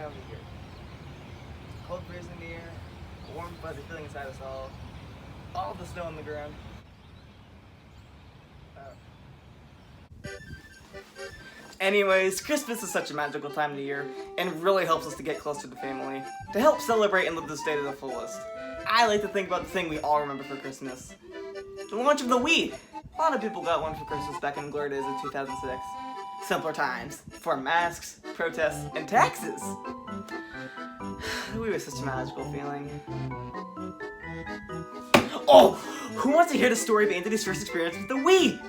finally here. Cold breeze in the air, a warm fuzzy feeling inside us all the snow on the ground. Anyways, Christmas is such a magical time of the year, and really helps us to get closer to family. To help celebrate and live this day to the fullest, I like to think about the thing we all remember for Christmas. The launch of the Wii! A lot of people got one for Christmas back in the glory days of 2006. Simpler times, before masks, protests, and taxes! The Wii was such a magical feeling. Oh! Who wants to hear the story of Anthony's first experience with the Wii?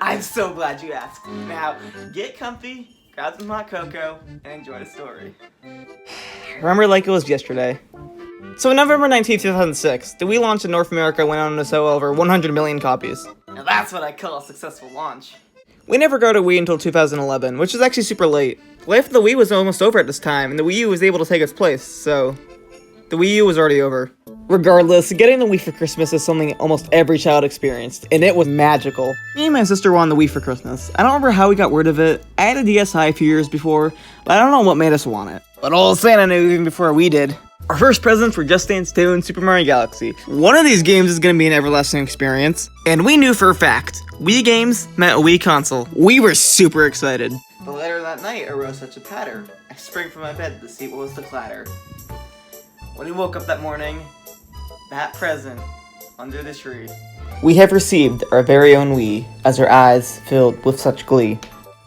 I'm so glad you asked. Now, get comfy, grab some hot cocoa, and enjoy the story. Remember like it was yesterday. So on November 19, 2006, the Wii launched in North America went on to sell over 100 million copies. Now that's what I call a successful launch. We never got a Wii until 2011, which is actually super late. The life of the Wii was almost over at this time, and the Wii U was able to take its place, so the Wii U was already over. Regardless, getting the Wii for Christmas is something almost every child experienced, and it was magical. Me and my sister wanted the Wii for Christmas. I don't remember how we got rid of it. I had a DSi a few years before, but I don't know what made us want it. But old Santa knew even before we did. Our first presents were Just Dance 2 and Super Mario Galaxy. One of these games is going to be an everlasting experience, and we knew for a fact, Wii games meant a Wii console. We were super excited. But later that night arose such a patter. I sprang from my bed to see what was the clatter. When we woke up that morning, that present under the tree. We have received our very own Wii, as our eyes filled with such glee.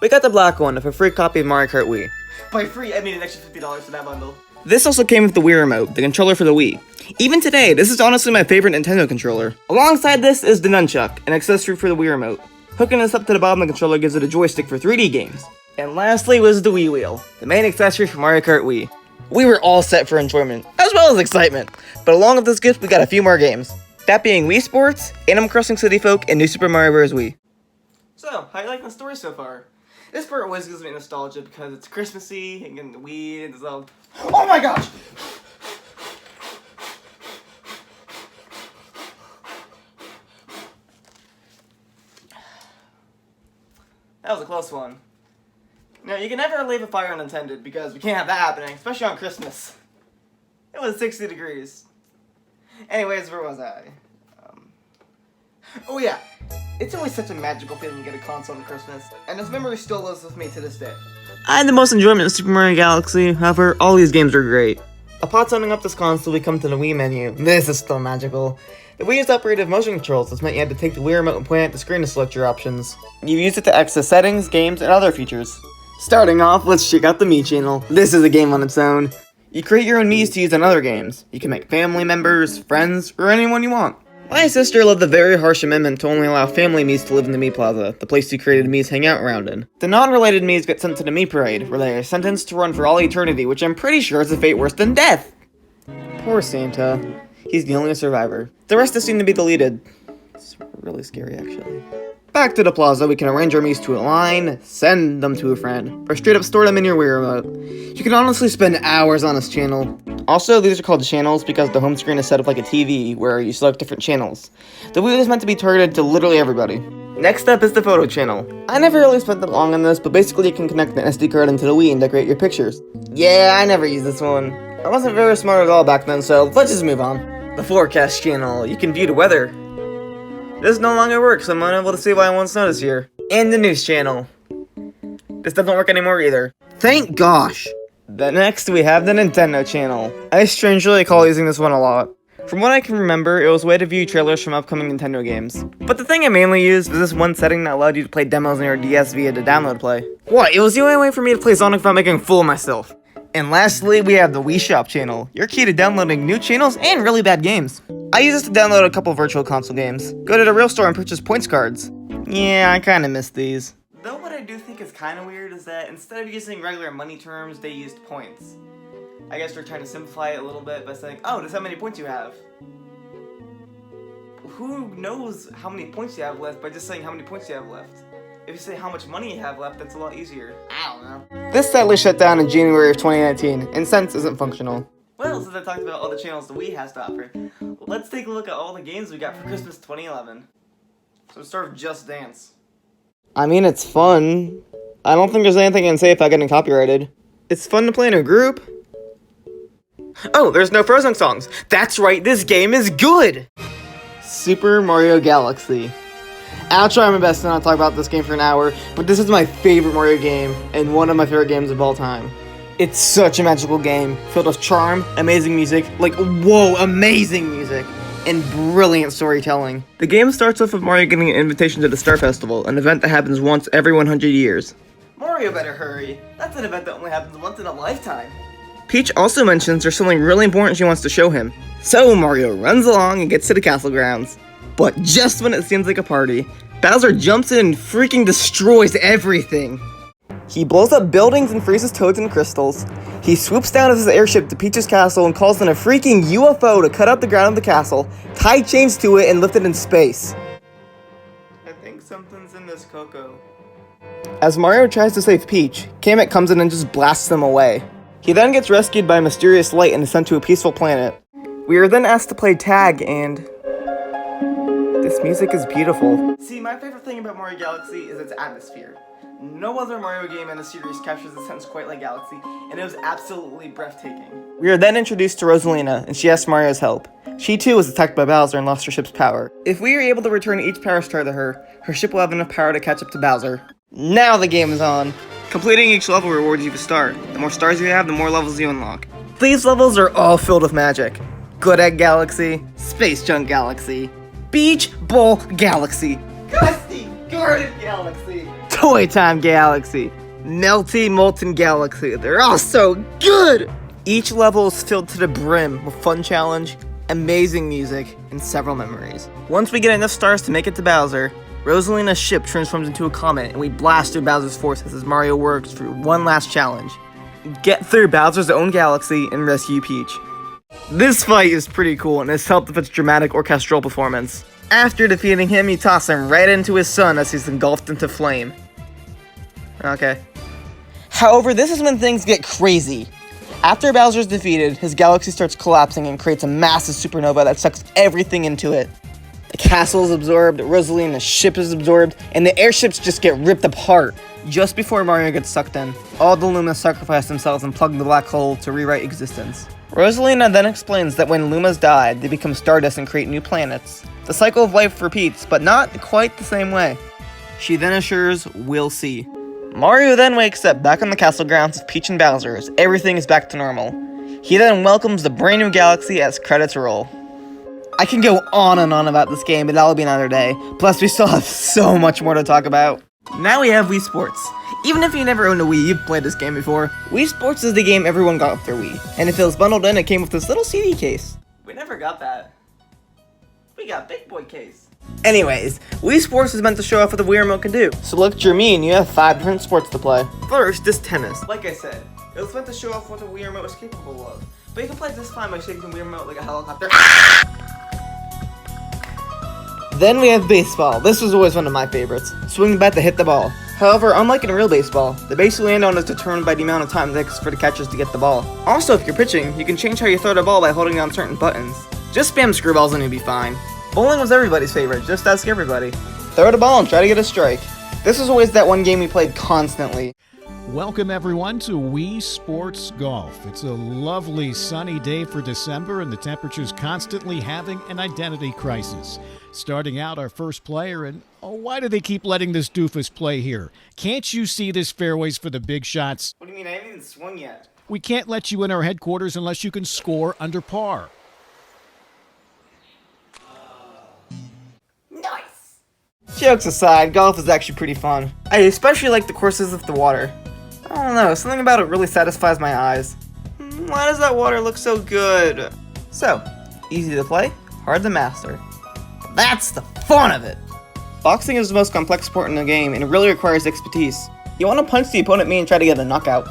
We got the black one with a free copy of Mario Kart Wii. By free, I mean an extra $50 for that bundle. This also came with the Wii Remote, the controller for the Wii. Even today, this is honestly my favorite Nintendo controller. Alongside this is the Nunchuck, an accessory for the Wii Remote. Hooking this up to the bottom of the controller gives it a joystick for 3D games. And lastly was the Wii Wheel, the main accessory for Mario Kart Wii. We were all set for enjoyment, as well as excitement. But along with this gift, we got a few more games. That being Wii Sports, Animal Crossing City Folk, and New Super Mario Bros. Wii. So, how you liking the story so far? This part always gives me nostalgia because it's Christmassy, and getting the Wii, and it's all... Oh my gosh! That was a close one. Now, you can never leave a fire unattended because we can't have that happening, especially on Christmas. It was 60 degrees. Anyways, where was I? Oh yeah, it's always such a magical feeling to get a console on Christmas, and this memory still lives with me to this day. I had the most enjoyment in Super Mario Galaxy, however, all these games are great. Upon setting up this console, we come to the Wii menu. This is still magical. The Wii is operated with motion controls, this meant you had to take the Wii remote and point at the screen to select your options. You use it to access settings, games, and other features. Starting off, let's check out the Mii Channel. This is a game on its own. You create your own Miis to use in other games. You can make family members, friends, or anyone you want. My sister loved the very harsh amendment to only allow family Miis to live in the Mii Plaza, the place you created Miis hang out around in. The non-related Miis get sent to the Mii Parade, where they are sentenced to run for all eternity, which I'm pretty sure is a fate worse than death. Poor Santa. He's the only survivor. The rest is seen to be deleted. It's really scary, actually. Back to the plaza, we can arrange our Miis to align, send them to a friend, or straight up store them in your Wii remote. You can honestly spend hours on this channel. Also, these are called channels because the home screen is set up like a TV, where you select different channels. The Wii is meant to be targeted to literally everybody. Next up is the photo channel. I never really spent that long on this, but basically you can connect the SD card into the Wii and decorate your pictures. Yeah, I never used this one. I wasn't very smart at all back then, so let's just move on. The forecast channel. You can view the weather. This no longer works, so I'm unable to see what I once noticed here. And the news channel. This doesn't work anymore either. Thank gosh! Then next we have the Nintendo channel. I strangely recall using this one a lot. From what I can remember, it was a way to view trailers from upcoming Nintendo games. But the thing I mainly used was this one setting that allowed you to play demos on your DS via the download play. What? It was the only way for me to play Sonic without making a fool of myself. And lastly, we have the Wii Shop Channel, your key to downloading new channels and really bad games. I use this to download a couple virtual console games, go to the real store and purchase points cards. Yeah, I kinda miss these. Though what I do think is kinda weird is that instead of using regular money terms, they used points. I guess they're trying to simplify it a little bit by saying, oh, this is how many points you have. Who knows how many points you have left by just saying how many points you have left? If you say how much money you have left, that's a lot easier. I don't know. This sadly shut down in January of 2019, and since isn't functional. Well, since I talked about all the channels the Wii has to offer, let's take a look at all the games we got for Christmas 2011. So start with Just Dance. I mean, it's fun. I don't think there's anything I can say if I get copyrighted. It's fun to play in a group. Oh, there's no Frozen songs. That's right, this game is good! Super Mario Galaxy. I'll try my best to not talk about this game for an hour, but this is my favorite Mario game, and one of my favorite games of all time. It's such a magical game, filled with charm, amazing music, amazing music, and brilliant storytelling. The game starts off with Mario getting an invitation to the Star Festival, an event that happens once every 100 years. Mario better hurry. That's an event that only happens once in a lifetime. Peach also mentions there's something really important she wants to show him. So Mario runs along and gets to the castle grounds. But just when it seems like a party, Bowser jumps in and freaking destroys everything. He blows up buildings and freezes toads and crystals. He swoops down with his airship to Peach's castle and calls in a freaking UFO to cut out the ground of the castle, tie chains to it, and lift it in space. I think something's in this cocoa. As Mario tries to save Peach, Kamek comes in and just blasts them away. He then gets rescued by a mysterious light and is sent to a peaceful planet. We are then asked to play tag, and this music is beautiful. See, my favorite thing about Mario Galaxy is its atmosphere. No other Mario game in the series captures the sense quite like Galaxy, and it was absolutely breathtaking. We are then introduced to Rosalina, and she asks Mario's help. She too was attacked by Bowser and lost her ship's power. If we are able to return each power star to her, her ship will have enough power to catch up to Bowser. Now the game is on! Completing each level rewards you a star. The more stars you have, the more levels you unlock. These levels are all filled with magic. Good Egg Galaxy, Space Junk Galaxy, Beach Bowl Galaxy, Gusty Garden Galaxy, Toy Time Galaxy, Melty Molten Galaxy. They're all so good! Each level is filled to the brim with fun challenge, amazing music, and several memories. Once we get enough stars to make it to Bowser, Rosalina's ship transforms into a comet and we blast through Bowser's forces as Mario works through one last challenge. Get through Bowser's own galaxy and rescue Peach. This fight is pretty cool and has helped with its dramatic orchestral performance. After defeating him, you toss him right into his sun as he's engulfed into flame. Okay. However, this is when things get crazy. After Bowser's defeated, his galaxy starts collapsing and creates a massive supernova that sucks everything into it. The castle is absorbed, Rosalina's ship is absorbed, and the airships just get ripped apart. Just before Mario gets sucked in, all the Lumas sacrifice themselves and plug the black hole to rewrite existence. Rosalina then explains that when Lumas die, they become stardust and create new planets. The cycle of life repeats, but not quite the same way. She then assures, we'll see. Mario then wakes up back on the castle grounds with Peach and Bowser as everything is back to normal. He then welcomes the brand new galaxy as credits roll. I can go on and on about this game, but that'll be another day. Plus, we still have so much more to talk about. Now we have Wii Sports. Even if you never owned a Wii, you've played this game before. Wii Sports is the game everyone got with their Wii. And if it was bundled in, it came with this little CD case. We never got that. We got Big Boy case. Anyways, Wii Sports is meant to show off what the Wii Remote can do. Select your Mii and you have 5 different sports to play. First is tennis. Like I said, it was meant to show off what the Wii Remote is capable of. But you can play this fine by shaking the Wii Remote like a helicopter. Then we have baseball. This was always one of my favorites. Swing the bat to hit the ball. However, unlike in real baseball, the base you land on is determined by the amount of time it takes for the catchers to get the ball. Also, if you're pitching, you can change how you throw the ball by holding down certain buttons. Just spam screwballs and you'll be fine. Bowling was everybody's favorite, just ask everybody. Throw the ball and try to get a strike. This was always that one game we played constantly. Welcome everyone to Wii Sports Golf. It's a lovely sunny day for December and the temperature's constantly having an identity crisis. Starting out our first player and, why do they keep letting this doofus play here? Can't you see this fairway's for the big shots? What do you mean? I haven't even swung yet. We can't let you in our headquarters unless you can score under par. Nice! Jokes aside, golf is actually pretty fun. I especially like the courses with the water. I don't know, something about it really satisfies my eyes. Why does that water look so good? So, easy to play, hard to master. That's the fun of it! Boxing is the most complex sport in the game and it really requires expertise. You want to punch the opponent and try to get a knockout.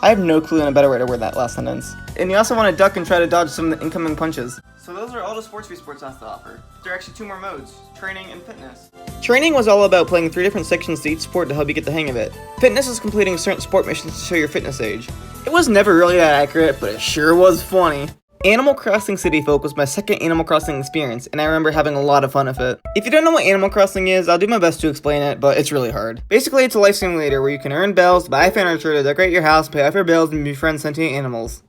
I have no clue on a better way to word that last sentence. And you also want to duck and try to dodge some of the incoming punches. So those are all the sports Wii Sports has to offer. There are actually 2 more modes, training and fitness. Training was all about playing 3 different sections to each sport to help you get the hang of it. Fitness is completing certain sport missions to show your fitness age. It was never really that accurate, but it sure was funny. Animal Crossing City Folk was my second Animal Crossing experience, and I remember having a lot of fun with it. If you don't know what Animal Crossing is, I'll do my best to explain it, but it's really hard. Basically, it's a life simulator where you can earn bells, buy furniture, to decorate your house, pay off your bills, and befriend sentient animals.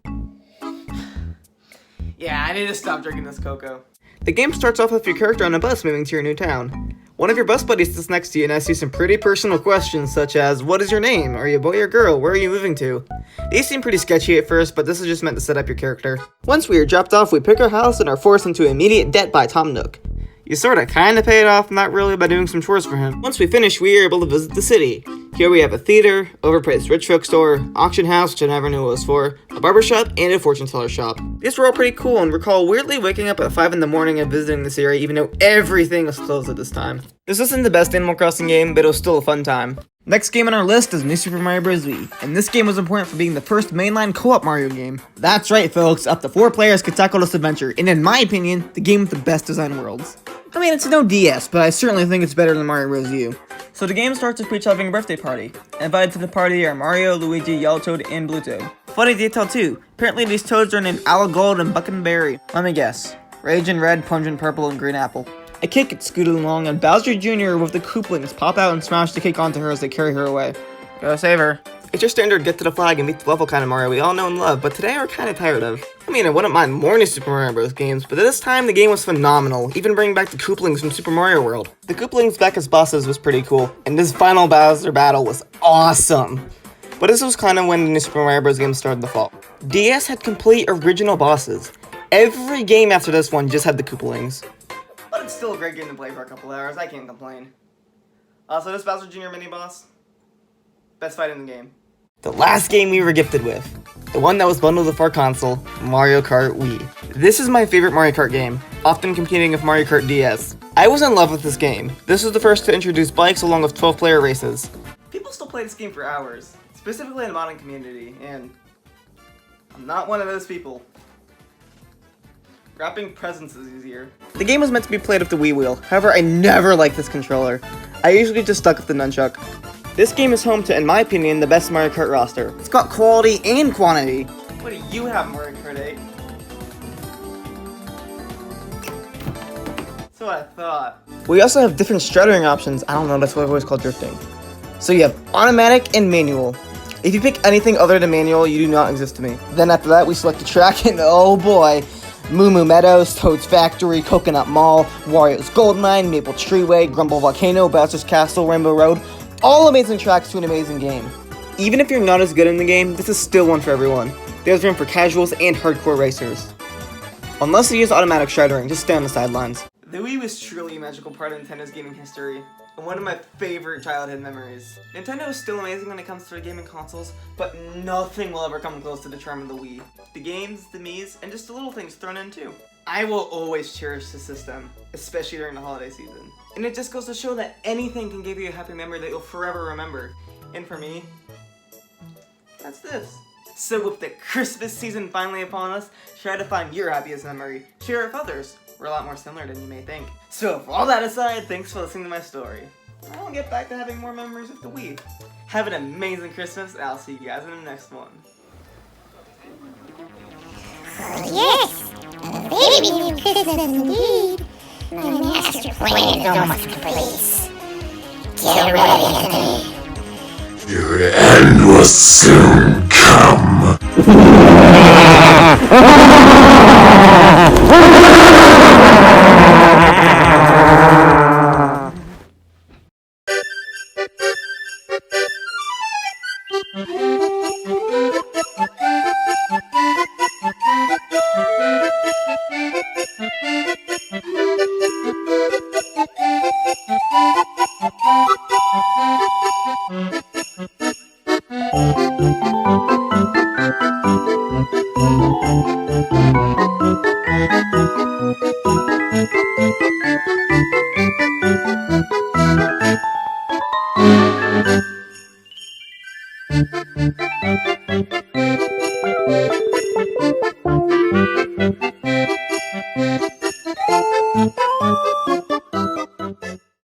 Yeah, I need to stop drinking this cocoa. The game starts off with your character on a bus moving to your new town. One of your bus buddies sits next to you and asks you some pretty personal questions such as, what is your name? Are you a boy or girl? Where are you moving to? These seem pretty sketchy at first, but this is just meant to set up your character. Once we are dropped off, we pick our house and are forced into immediate debt by Tom Nook. You sorta kinda pay it off, not really, by doing some chores for him. Once we finish, we are able to visit the city. Here we have a theater, overpriced rich folk store, auction house, which I never knew what it was for, a barber shop, and a fortune teller shop. These were all pretty cool, and recall weirdly waking up at 5 in the morning and visiting this area even though everything was closed at this time. This isn't the best Animal Crossing game, but it was still a fun time. Next game on our list is New Super Mario Bros. Wii, and this game was important for being the first mainline co-op Mario game. That's right folks, up to 4 players could tackle this adventure, and in my opinion, the game with the best design worlds. I mean, it's no DS, but I certainly think it's better than Mario Bros. U. So the game starts with Peach having a birthday party. Invited to the party are Mario, Luigi, Yellow Toad, and Blue Toad. Funny detail too, apparently these toads are named Alagold and Buckenberry. Let me guess, Raging Red, Pungent Purple, and Green Apple. A cake gets scooted along, and Bowser Jr. with the Kooplings pop out and smash the cake onto her as they carry her away. Go save her. It's your standard get to the flag and beat the level kind of Mario we all know and love, but today we're kind of tired of. I mean, I wouldn't mind more New Super Mario Bros. Games, but this time the game was phenomenal, even bringing back the Kooplings from Super Mario World. The Kooplings back as bosses was pretty cool, and this final Bowser battle was awesome. But this was kind of when the New Super Mario Bros. Games started to fall. DS had complete original bosses. Every game after this one just had the Kooplings. But it's still a great game to play for a couple hours, I can't complain. Also, this Bowser Jr. mini-boss, best fight in the game. The last game we were gifted with. The one that was bundled with our console, Mario Kart Wii. This is my favorite Mario Kart game, often competing with Mario Kart DS. I was in love with this game. This was the first to introduce bikes along with 12-player races. People still play this game for hours, specifically in the modding community, and I'm not one of those people. Wrapping presents is easier. The game was meant to be played with the Wii wheel, however I never liked this controller. I usually just stuck with the nunchuck. This game is home to, in my opinion, the best Mario Kart roster. It's got quality and quantity. What do you have, Mario Kart 8? That's what I thought. We also have different struttering options. I don't know, that's what I've always called drifting. So you have automatic and manual. If you pick anything other than manual, you do not exist to me. Then after that, we select the track, and oh boy, Moo Moo Meadows, Toad's Factory, Coconut Mall, Wario's Gold Mine, Maple Treeway, Grumble Volcano, Bowser's Castle, Rainbow Road. All amazing tracks to an amazing game. Even if you're not as good in the game, this is still one for everyone. There's room for casuals and hardcore racers. Unless you use automatic struttering, just stay on the sidelines. The Wii was truly a magical part of Nintendo's gaming history, and one of my favorite childhood memories. Nintendo is still amazing when it comes to their gaming consoles, but nothing will ever come close to the charm of the Wii. The games, the Miis, and just the little things thrown in too. I will always cherish the system, especially during the holiday season. And it just goes to show that anything can give you a happy memory that you'll forever remember. And for me, that's this. So with the Christmas season finally upon us, try to find your happiest memory. Share it with others. We're a lot more similar than you may think. So with all that aside, thanks for listening to my story. I'll get back to having more memories with the Wii. Have an amazing Christmas, and I'll see you guys in the next one. Yes! A very Merry Christmas indeed! My master plan is almost complete. Get ready, Anthony. Your end will soon come.